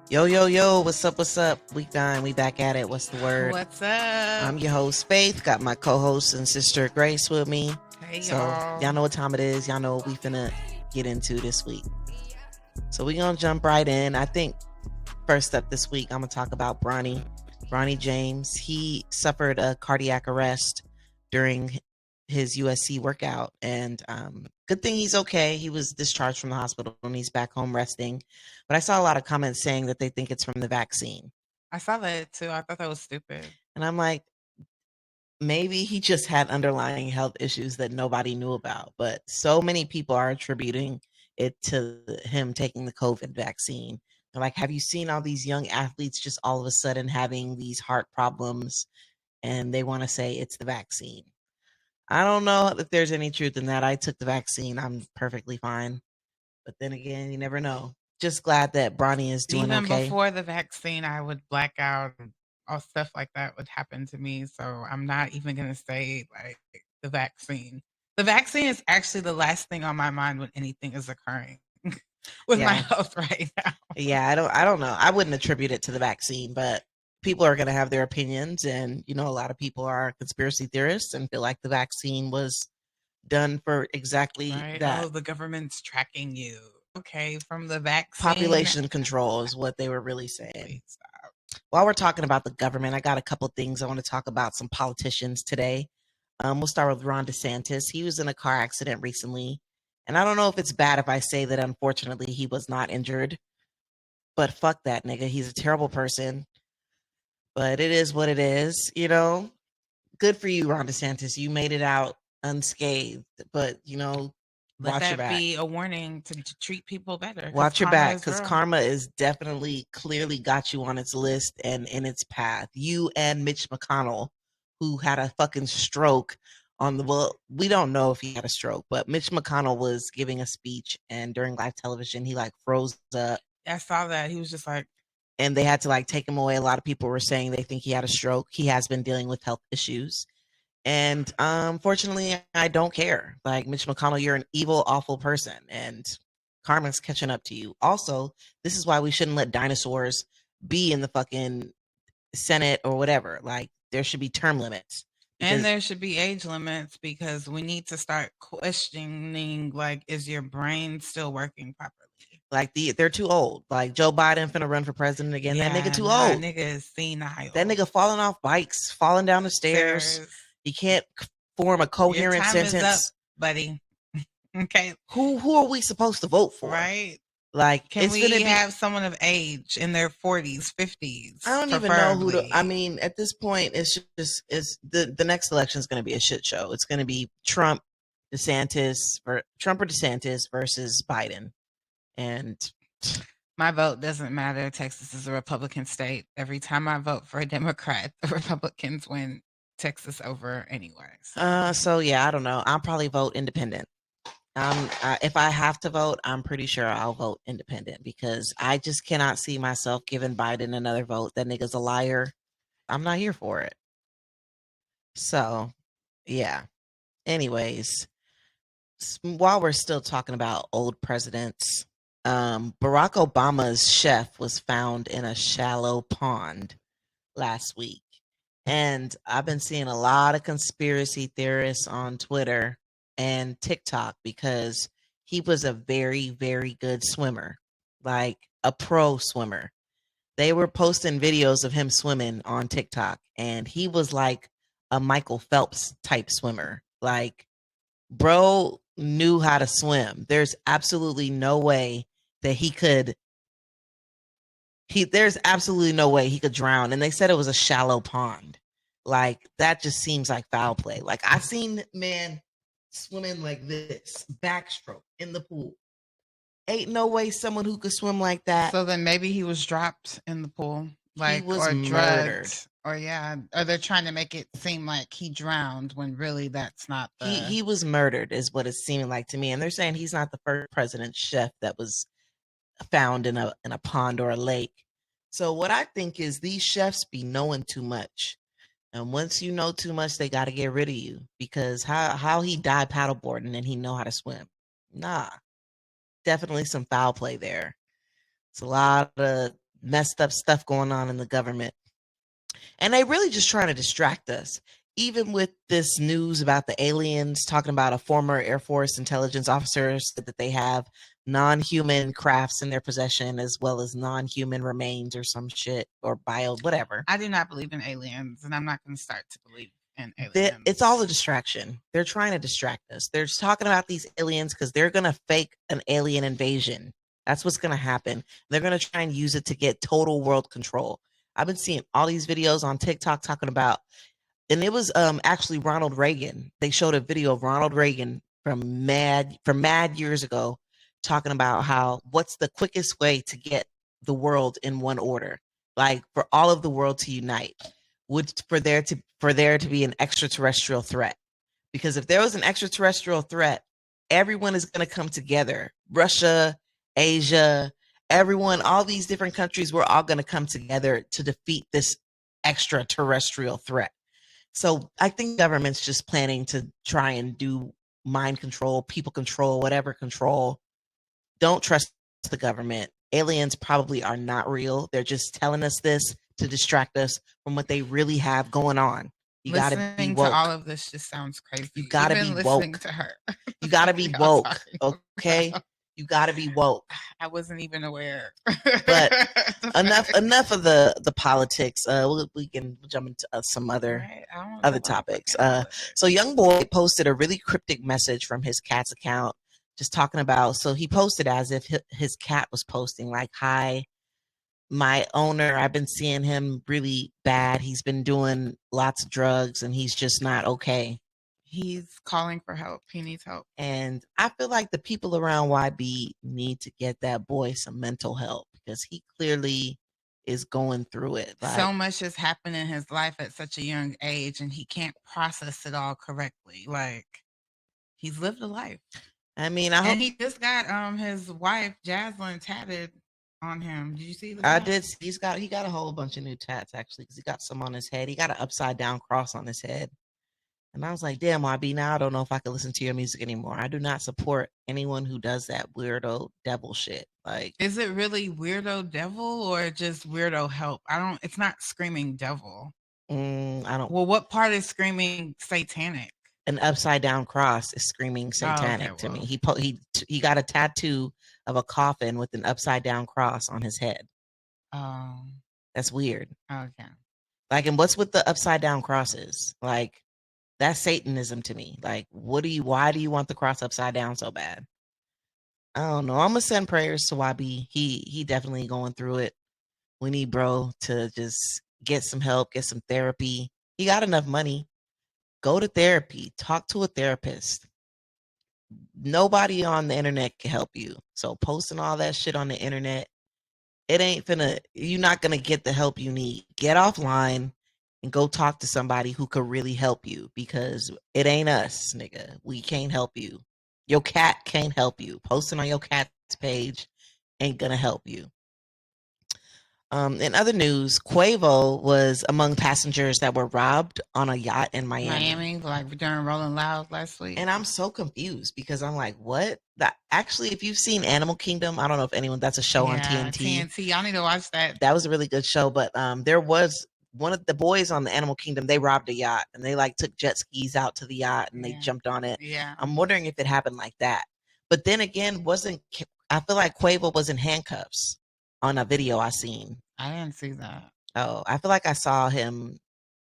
Yo, yo, yo, what's up, what's up? Week 9, we back at it. What's the word? What's up? I'm your host, Faith. Got my co-host and sister, Grace, with me. Hey, So, y'all. y'all know what time it is. Y'all know what we finna get into this week. So, we gonna jump right in. I think first up this week, I'm gonna talk about Bronny James. He suffered a cardiac arrest during his USC workout, and good thing he's okay. He was discharged from the hospital and he's back home resting. But I saw a lot of comments saying that they think it's from the vaccine. I saw that too. I thought that was stupid. And I'm like, maybe he just had underlying health issues that nobody knew about. But so many people are attributing it to him taking the COVID vaccine. They're like, have you seen all these young athletes just all of a sudden having these heart problems? And they want to say it's the vaccine. I don't know if there's any truth in that. I took the vaccine. I'm perfectly fine. But then again, you never know. Just glad that Bronny is doing Even okay. before the vaccine, I would black out and all stuff like that would happen to me. So I'm not even going to say like the vaccine. The vaccine is actually the last thing on my mind when anything is occurring with my Yeah. health right now. Yeah, I don't know. I wouldn't attribute it to the vaccine, but people are going to have their opinions, and a lot of people are conspiracy theorists and feel like the vaccine was done for exactly Right? that. Oh, the government's tracking you. Okay, from the vaccine. Population control is what they were really saying. Please stop. While we're talking about the government, I got a couple things I want to talk about some politicians today. We'll start with Ron DeSantis. He was in a car accident recently, and I don't know if it's bad if I say that unfortunately he was not injured, but fuck that nigga. He's a terrible person. But it is what it is, Good for you, Ron DeSantis. You made it out unscathed, but Let watch your that back. be a warning to treat people better. Watch your karma back, is because real. karma is definitely clearly got you on its list and in its path. You and Mitch McConnell, who had a fucking stroke we don't know if he had a stroke, but Mitch McConnell was giving a speech, and during live television, he like froze up, I saw that. He was just like, and they had to like take him away. A lot of people were saying they think he had a stroke. He has been dealing with health issues. And fortunately, I don't care. Like, Mitch McConnell, you're an evil, awful person, and karma's catching up to you. Also, this is why we shouldn't let dinosaurs be in the fucking Senate or whatever. Like, there should be term limits. and there should be age limits because we need to start questioning, like, is your brain still working properly? Like, they're too old. Like, Joe Biden finna run for president again. That nigga too That old. nigga is senile. That nigga falling off bikes, falling down the stairs. He can't form a Your coherent time is up, sentence. buddy. Okay, Who are we supposed to vote for? right? Like, Can it's we gonna be. have someone of age in their 40s, 50s? I don't even know who to. I mean, at this point, it's just it's the next election is going to be a shit show. It's going to be Trump or DeSantis versus Biden, and My vote doesn't matter. Texas is a Republican state. Every time I vote for a Democrat, the Republicans win Texas over anyway. so yeah, I don't know. I'll probably vote independent. If I have to vote, I'm pretty sure I'll vote independent because I just cannot see myself giving Biden another vote. That nigga's a liar. I'm not here for it. So, yeah. Anyways, while we're still talking about old presidents, Barack Obama's chef was found in a shallow pond last week. And I've been seeing a lot of conspiracy theorists on Twitter and TikTok because he was a very, very good swimmer, like a pro swimmer. They were posting videos of him swimming on TikTok, and he was like a Michael Phelps type swimmer. Like, bro knew how to swim. There's absolutely no way that there's absolutely no way he could drown. And they said it was a shallow pond. Like, that just seems like foul play. Like, I've seen man swimming like this, backstroke in the pool. Ain't no way someone who could swim like that. So then maybe he was dropped in the pool, like, was or murdered. drugged, or they're trying to make it seem like he drowned when really that's not the. He was murdered, is what it's seeming like to me. And they're saying he's not the first president chef that was found in a pond or a lake. So what I think is these chefs be knowing too much. And once you know too much, they got to get rid of you because how he died paddleboarding and he know how to swim. Nah. definitely some foul play there. It's a lot of messed up stuff going on in the government. And they really just trying to distract us. Even with this news about the aliens, talking about a former Air Force intelligence officer said that they have non-human crafts in their possession as well as non-human remains or some shit or bio whatever. I do not believe in aliens, and I'm not going to start to believe in It's aliens. all a distraction. They're trying to distract us. They're just talking about these aliens because they're going to fake an alien invasion. That's what's going to happen. They're going to try and use it to get total world control. I've been seeing all these videos on TikTok talking about, and it was actually Ronald Reagan. They showed a video of Ronald Reagan from mad years ago talking about how what's the quickest way to get the world in one order, like for all of the world to unite, would for there to be an extraterrestrial threat. Because if there was an extraterrestrial threat, everyone is going to come together. Russia, Asia, everyone, all these different countries, we're all going to come together to defeat this extraterrestrial threat. So I think government's just planning to try and do mind control, people control, whatever control. Don't trust the government. Aliens probably are not real. They're just telling us this to distract us from what they really have going on. You got to be Listening to woke. all of this just sounds crazy. You gotta Even be listening woke. to her. You got to be Y'all woke, talking okay? about- You got to be woke. I wasn't even aware. But enough of the politics. We can jump into some other Right, I don't other know about topics. fucking politics. So Young Boy posted a really cryptic message from his cat's account, just talking about. So he posted as if his cat was posting, like, "Hi, my owner. I've been seeing him really bad. He's been doing lots of drugs, and he's just not okay." He's calling for help. He needs help. And I feel like the people around YB need to get that boy some mental help because he clearly is going through it. Like, So much has happened in his life at such a young age, and he can't process it all correctly. Like, he's lived a life. I mean, I hope And he just got his wife Jaslyn tatted on him. Did you see the I tat? did. He got a whole bunch of new tats actually because he got some on his head. He got an upside down cross on his head. And I was like, damn, YB, now I don't know if I can listen to your music anymore. I do not support anyone who does that weirdo devil shit. Like, Is it really weirdo devil or just weirdo help? It's not screaming devil. I don't. Well, what part is screaming satanic? An upside down cross is screaming satanic okay, to me. well. He got a tattoo of a coffin with an upside down cross on his head. That's weird. Okay. Like, and what's with the upside down crosses? Like, that's Satanism to me. Like, why do you want the cross upside down so bad? I don't know. I'm gonna send prayers to YB. He definitely going through it. We need bro to just get some help, get some therapy. He got enough money. Go to therapy. Talk to a therapist. Nobody on the internet can help you. So posting all that shit on the internet, you're not gonna get the help you need. Get offline and go talk to somebody who could really help you because it ain't us, nigga. We can't help you. Your cat can't help you. Posting on your cat's page ain't gonna help you. In other news, Quavo was among passengers that were robbed on a yacht in Miami. Like during Rolling Loud last week. And I'm so confused because I'm like, what? That actually, if you've seen Animal Kingdom, I don't know if anyone, that's a show on TNT. TNT, y'all need to watch that. That was a really good show, but there was one of the boys on the Animal Kingdom, they robbed a yacht and they like took jet skis out to the yacht and they jumped on it. Yeah. I'm wondering if it happened like that. But then again, I feel like Quavo was in handcuffs on a video I seen. I didn't see that. Oh, I feel like I saw him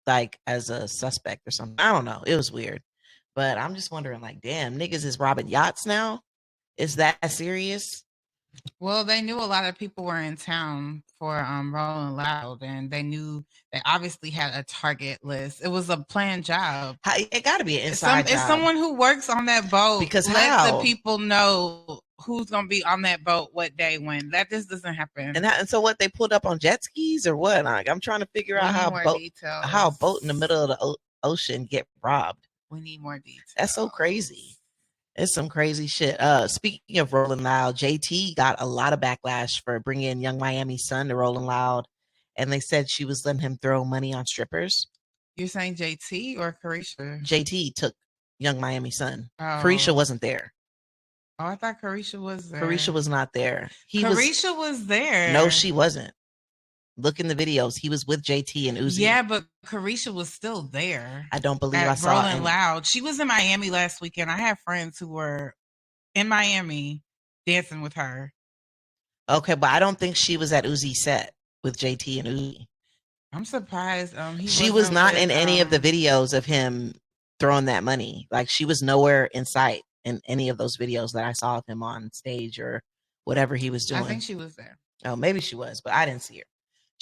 like as a suspect or something. I don't know. It was weird. But I'm just wondering, like, damn, niggas is robbing yachts now? Is that serious? Well, they knew a lot of people were in town for Rolling Loud, and they knew they obviously had a target list. It was a planned job. It got to be an inside job. It's someone who works on that boat. Because let the people know who's gonna be on that boat what day when. That just doesn't happen. And so what? They pulled up on jet skis or what? Like, I'm trying to figure out how a boat in the middle of the ocean get robbed. We need more details. That's so crazy. It's some crazy shit. Speaking of Rolling Loud, JT got a lot of backlash for bringing Young Miami's son to Rolling Loud, and they said she was letting him throw money on strippers. You're saying JT or Carisha? JT took Young Miami's son. Oh. Carisha wasn't there. Oh, I thought Carisha was there. Carisha was not there. Carisha was there. No, she wasn't. Look in the videos. He was with JT and Uzi. Yeah, but Carisha was still there. I don't believe I At saw Rolling Loud. She was in Miami last weekend. I have friends who were in Miami dancing with her. Okay, but I don't think she was at Uzi's set with JT and Uzi. I'm surprised. She was not in any of the videos of him throwing that money. Like, she was nowhere in sight in any of those videos that I saw of him on stage or whatever he was doing. I think she was there. Oh, maybe she was, but I didn't see her.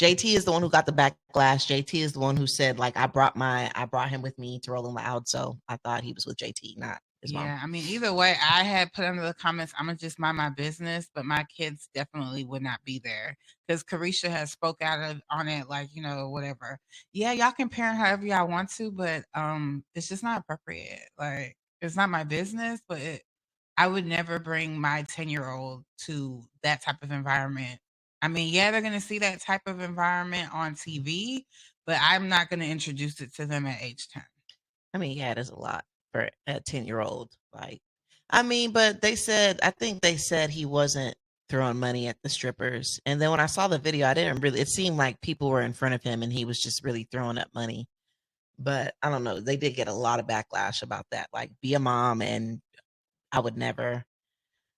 JT is the one who got the backlash. JT is the one who said, like, I brought him with me to Rolling Loud, so I thought he was with JT, not his mom. Yeah, I mean, either way, I had put under the comments, I'm gonna just mind my business, but my kids definitely would not be there because Carisha has spoke out on it, like, you know, whatever. Yeah, y'all can parent however y'all want to, but it's just not appropriate. Like, it's not my business, but I would never bring my 10-year-old to that type of environment. I mean, yeah, they're gonna see that type of environment on TV, but I'm not gonna introduce it to them at age 10. I mean, yeah, it is a lot for a 10-year-old. Like, I mean, but I think they said he wasn't throwing money at the strippers. And then when I saw the video, it seemed like people were in front of him and he was just really throwing up money. But I don't know. They did get a lot of backlash about that. Like, be a mom, and I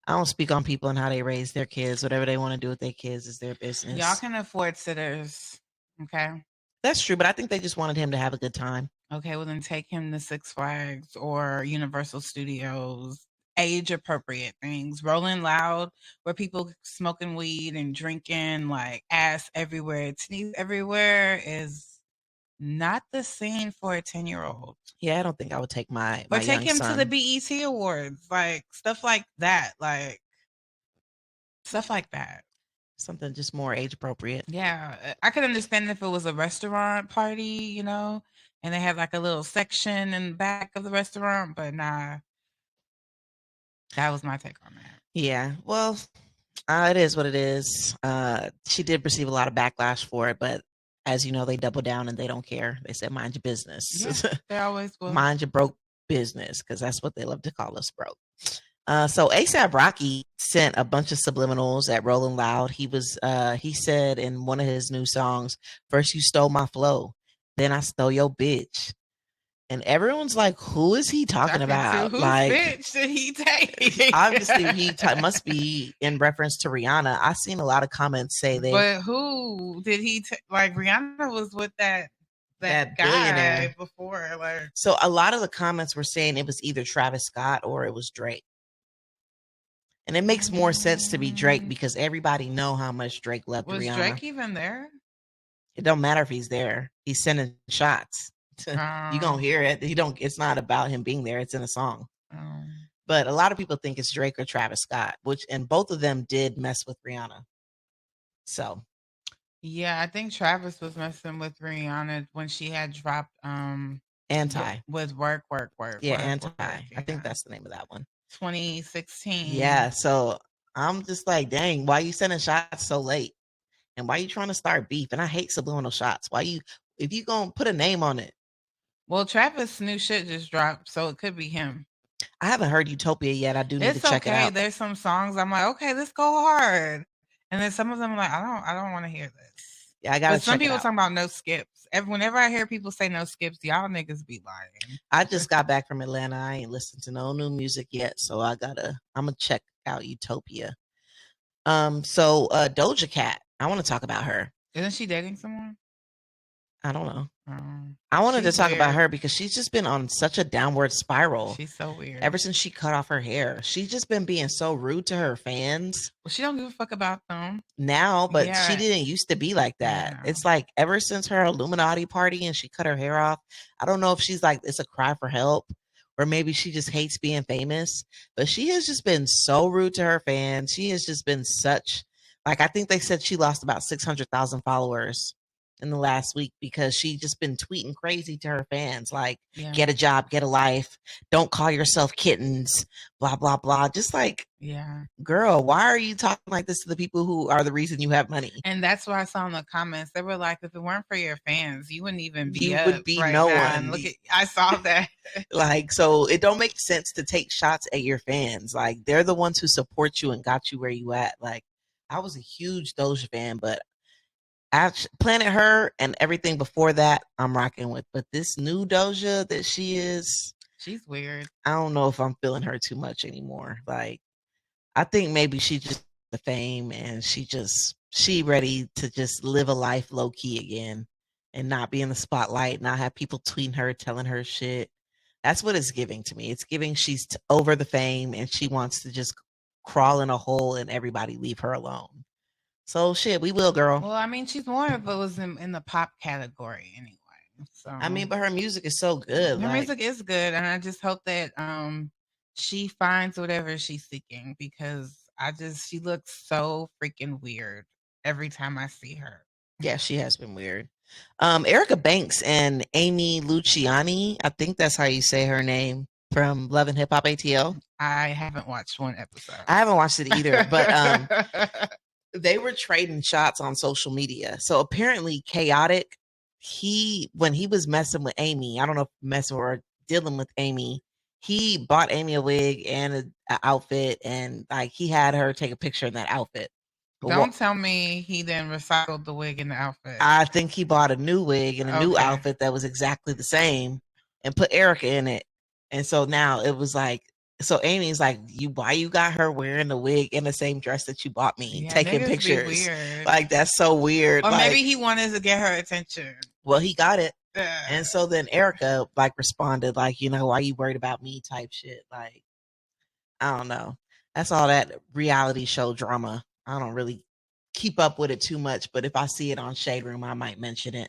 don't speak on people and how they raise their kids. Whatever they want to do with their kids is their business. Y'all can afford sitters. Okay. That's true, but I think they just wanted him to have a good time. Okay, well then take him to Six Flags or Universal Studios. Age appropriate things. Rolling Loud, where people smoking weed and drinking, like ass everywhere, titties everywhere, is not the scene for a 10-year-old. Yeah, I don't think I would take my Or take young him son to the BET Awards, like stuff like that, like stuff like that. Something just more age appropriate. Yeah, I could understand if it was a restaurant party, you know, and they had like a little section in the back of the restaurant, but nah. That was my take on that. Yeah, well, it is what it is. She did receive a lot of backlash for it, but as you know, they double down and they don't care. They said, mind your business. Yeah, they always will. Mind your broke business, because that's what they love to call us, broke. So ASAP Rocky sent a bunch of subliminals at Rolling Loud. He said in one of his new songs, first you stole my flow, then I stole your bitch. And everyone's like, who is he talking about? Whose like, bitch did he take? Obviously, he must be in reference to Rihanna. I've seen a lot of comments say they. But who did he take? Like, Rihanna was with that guy billionaire before. Like, so a lot of the comments were saying it was either Travis Scott or it was Drake. And it makes more sense to be Drake because everybody know how much Drake loved Rihanna. Was Drake even there? It don't matter if he's there. He's sending shots. You gonna hear it. It's not about him being there. It's in a song. But a lot of people think it's Drake or Travis Scott, and both of them did mess with Rihanna. So, yeah, I think Travis was messing with Rihanna when she had dropped Anti with work. Yeah, Anti. I think that's the name of that one. 2016. Yeah. So I'm just like, dang, why are you sending shots so late? And why are you trying to start beef? And I hate subliminal shots. If you gonna put a name on it? Well, Travis' new shit just dropped, so it could be him. I haven't heard Utopia yet. I do need to check it out. There's some songs I'm like, okay, let's go hard. And then some of them are like, I don't want to hear this. Yeah, I gotta check it out. But some people talking about no skips. Whenever I hear people say no skips, y'all niggas be lying. I just got back from Atlanta. I ain't listened to no new music yet, so I'm gonna check out Utopia. So Doja Cat, I want to talk about her. Isn't she dating someone? I don't know. I wanted to talk about her because she's just been on such a downward spiral. She's so weird. Ever since she cut off her hair, she's just been being so rude to her fans. Well, she don't give a fuck about them now, but she didn't used to be like that. Yeah. It's like ever since her Illuminati party and she cut her hair off, I don't know if she's like, it's a cry for help, or maybe she just hates being famous, but she has just been so rude to her fans. She has just been I think they said she lost about 600,000 followers in the last week because she just been tweeting crazy to her fans, like, Yeah. get a job, get a life, don't call yourself kittens, blah, blah, blah. Just like, Yeah. girl, why are you talking like this to the people who are the reason you have money? And that's why I saw in the comments, they were like, if it weren't for your fans, you wouldn't even be You up would be right no now. one. And look at, I saw that. Like, so it don't make sense to take shots at your fans. Like, they're the ones who support you and got you where you at. Like, I was a huge Doja fan, but Planet Her and everything before that, I'm rocking with. But this new Doja that she is, she's weird. I don't know if I'm feeling her too much anymore. Like, I think maybe she just the fame and she ready to just live a life low key again and not be in the spotlight, not have people tweeting her, telling her shit. That's what it's giving to me. It's giving she's over the fame and she wants to just crawl in a hole and everybody leave her alone. So shit, we will, girl. Well, I mean, she's more of it was in the pop category anyway. So I mean, but her music is so good. her Like, music is good, and I just hope that she finds whatever she's seeking because she looks so freaking weird every time I see her. yeah, she has been weird. Erica Banks and Amy Luciani, I think that's how you say her name, from Love and Hip Hop ATL. I haven't watched one episode. I haven't watched it either, but they were trading shots on social media. So apparently, Chaotic, when he was messing with Amy, I don't know if messing or dealing with Amy, he bought Amy a wig and an outfit, and like he had her take a picture in that outfit. Don't tell me he then recycled the wig in the outfit. I think he bought a new wig and a new outfit that was exactly the same and put Erica in it. And so now it was like, so Amy's like, why you got her wearing the wig in the same dress that you bought me, taking pictures? Like, that's so weird. Or like, maybe he wanted to get her attention. Well, he got it. And so then Erica like responded like, why you worried about me type shit. Like, I don't know. That's all that reality show drama. I don't really keep up with it too much, but if I see it on Shade Room, I might mention it.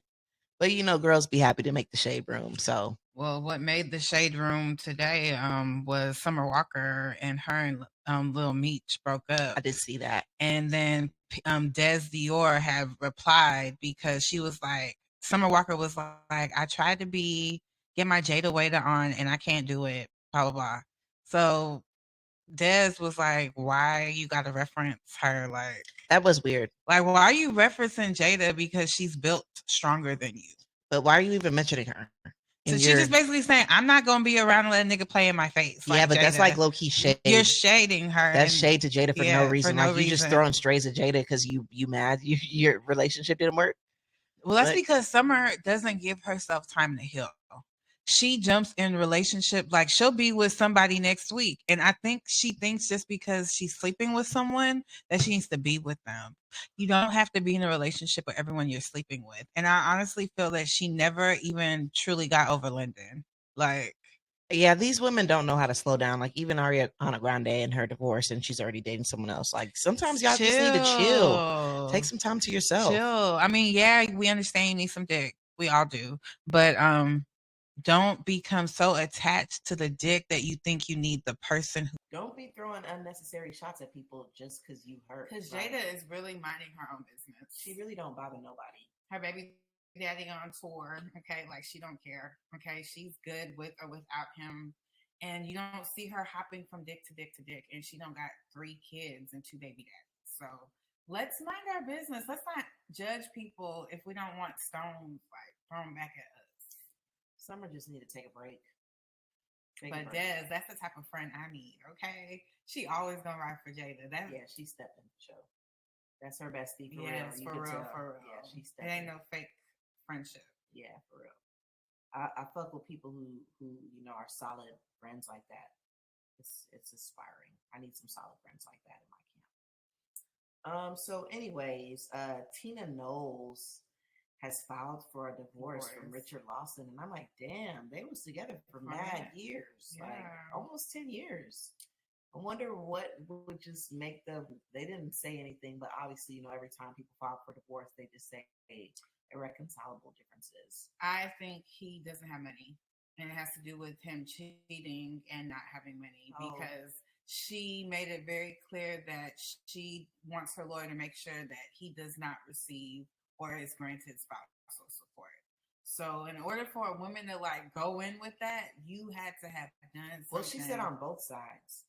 But girls be happy to make the Shade Room. So, well, what made the Shade Room today was Summer Walker and her and Lil Meech broke up. I did see that. And then Des Dior have replied because she was like, Summer Walker was like, I tried to get my Jada Waiter on and I can't do it, blah, blah, blah. So Des was like, why you got to reference her? Like, that was weird. Like, why are you referencing Jada because she's built stronger than you? But why are you even mentioning her? So she's just basically saying, I'm not going to be around and let a nigga play in my face. Yeah, but Jada. That's like low-key shade. You're shading her. That's shade to Jada for no reason. Like, you just throwing strays at Jada because you mad your relationship didn't work? Well, that's because Summer doesn't give herself time to heal. She jumps in relationship, like she'll be with somebody next week. And I think she thinks just because she's sleeping with someone that she needs to be with them. You don't have to be in a relationship with everyone you're sleeping with. And I honestly feel that she never even truly got over Lyndon. Like, yeah, these women don't know how to slow down. Like, even Ariana Grande and her divorce, and she's already dating someone else. Like, sometimes y'all just need to chill. Take some time to yourself. Chill. I mean, yeah, we understand you need some dick. We all do. But don't become so attached to the dick that you think you need the person who. Don't be throwing unnecessary shots at people just because you hurt. Because Jada is really minding her own business. She really don't bother nobody. Her baby daddy on tour, okay, like she don't care, okay, she's good with or without him, and you don't see her hopping from dick to dick to dick, and she don't got 3 kids and 2 baby daddies. So let's mind our business. Let's not judge people if we don't want stones like thrown back at us. Summer just need to take a break. But Des, that's the type of friend I need, okay? She always gonna ride for Jada. Yeah, she's stepping the show. That's her bestie, for yes, real. For real, for real. Yeah, she's stepping. It ain't no fake friendship. Yeah, for real. I fuck with people who are solid friends like that. It's inspiring. I need some solid friends like that in my camp. So anyways, Tina Knowles has filed for a divorce from Richard Lawson, and I'm like, damn, they was together for mad years, like almost 10 years. I wonder what would just make them. They didn't say anything, but obviously, every time people file for divorce, they just say irreconcilable differences. I think he doesn't have money, and it has to do with him cheating and not having money because she made it very clear that she wants her lawyer to make sure that he does not receive or is granted spousal spousal support. So in order for a woman to like go in with that, you had to have done something. Well, she said on both sides.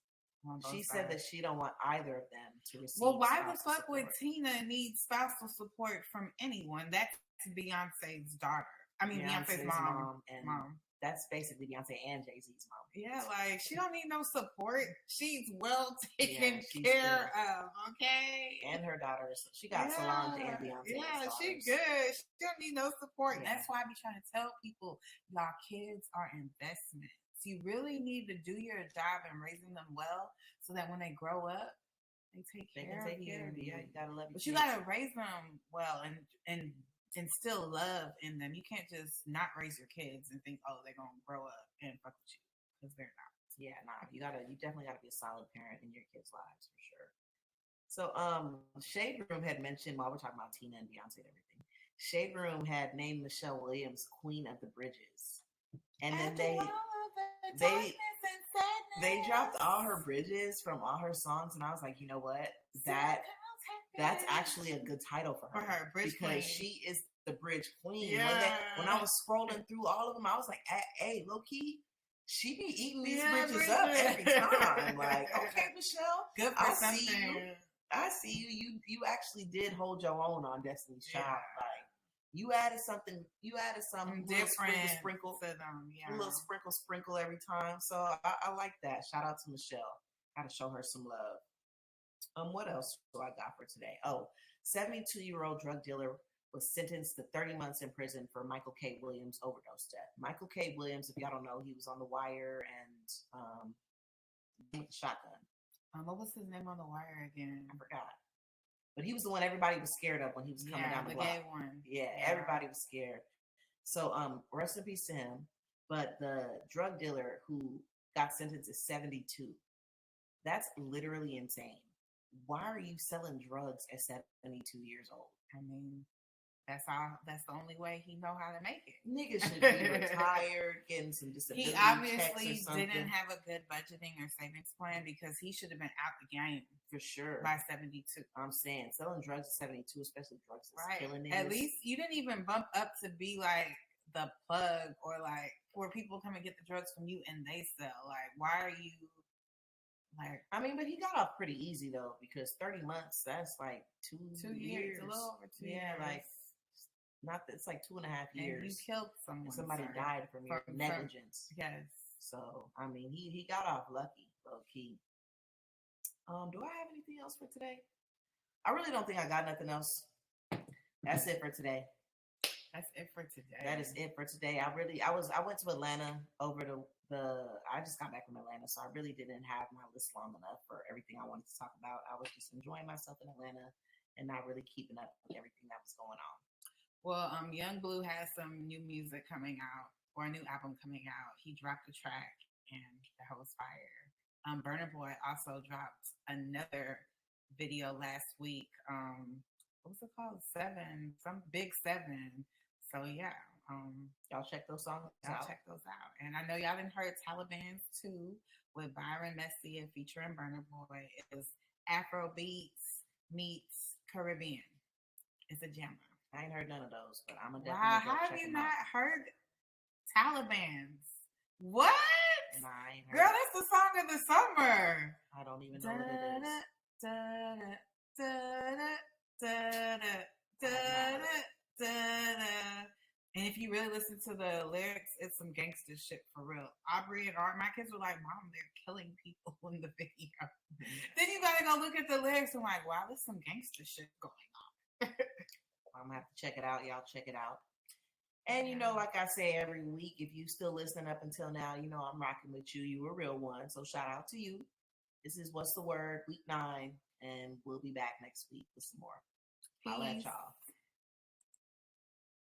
She said that she don't want either of them to receive. Well, why the fuck support. would Tina need spousal support from anyone? That's Beyonce's daughter. I mean, Beyonce's mom. That's basically Beyonce and Jay-Z's mom. Yeah, like she don't need no support. She's well taken care of, okay? And her daughters. She got Solange and Beyonce. Yeah, she good. She don't need no support. Yeah. That's why I be trying to tell people, y'all kids are investments. You really need to do your job in raising them well so that when they grow up, they take care of you. Yeah, you gotta love But you gotta raise them well and instill love in them. You can't just not raise your kids and think, oh, they're gonna grow up and fuck with you, because they're not. Yeah, nah. You definitely gotta be a solid parent in your kids' lives for sure. So Shade Room had mentioned, while we're talking about Tina and Beyonce and everything, Shade Room had named Michelle Williams Queen of the Bridges. And then they dropped all her bridges from all her songs, and I was like, you know what? That's actually a good title for her, bridge because queen. she is the bridge queen. Yeah. When I was scrolling through all of them, I was like, hey, low key, she be eating these bridges up every time. Like, okay, Michelle, good for something. I see you. You actually did hold your own on Destiny's Child. Like, you added something. You added some different sprinkle to them. Yeah, a little sprinkle every time. So I like that. Shout out to Michelle. Got to show her some love. What else do I got for today? 72-year-old drug dealer was sentenced to 30 months in prison for Michael K. Williams' overdose death. Michael K. Williams, if y'all don't know, he was on The Wire and with the shotgun. What was his name on The Wire again? I forgot. But he was the one everybody was scared of when he was coming down the block. Gay one. Yeah, everybody was scared. So rest in peace to him. But the drug dealer who got sentenced is 72. That's literally insane. Why are you selling drugs at 72 years old? I mean, that's the only way he know how to make it. Niggas should be retired, getting some disability. He obviously didn't have a good budgeting or savings plan, because he should have been out the game for sure by 72. I'm saying selling drugs at 72, especially drugs that's killing niggas. At least you didn't even bump up to be like the plug, or like where people come and get the drugs from you and they sell. Like, why are you like? I mean, but he got off pretty easy though, because 30 months, that's like 2 years, a little over 2 years. Yeah, like it's like 2.5 years. And you killed someone. And somebody died from your negligence. Yes. So I mean, he got off lucky, low key. Do I have anything else for today? I really don't think I got nothing else. That's it for today. That's it for today. That is it for today. I went to Atlanta over I just got back from Atlanta, so I really didn't have my list long enough for everything I wanted to talk about. I was just enjoying myself in Atlanta and not really keeping up with everything that was going on. Well, Young Blue has some new music coming out, or a new album coming out. He dropped a track and that was fire. Burna Boy also dropped another video last week. What was it called? 7, some big 7. So yeah, y'all check those songs out. Check those out. And I know y'all done heard Taliban's too, with Byron Messia featuring Burna Boy. It was Afro beats meets Caribbean. It's a jammer. I ain't heard none of those, but I'm gonna Wow, definitely go how check have you them not out. heard Taliban's? What? Nah, I ain't heard. Girl, that's the song of the summer. I don't even know what it is. And if you really listen to the lyrics, it's some gangster shit for real. Aubrey and Art, my kids were like, Mom, they're killing people in the video. Then you gotta go look at the lyrics and like, wow, there's some gangster shit going on. I'm gonna have to check it out. Y'all check it out. And you know, like I say every week, if you still listening up until now, you know I'm rocking with you. You a real one. So shout out to you. This is What's the Word, week 9, and we'll be back next week with some more. I'll let y'all.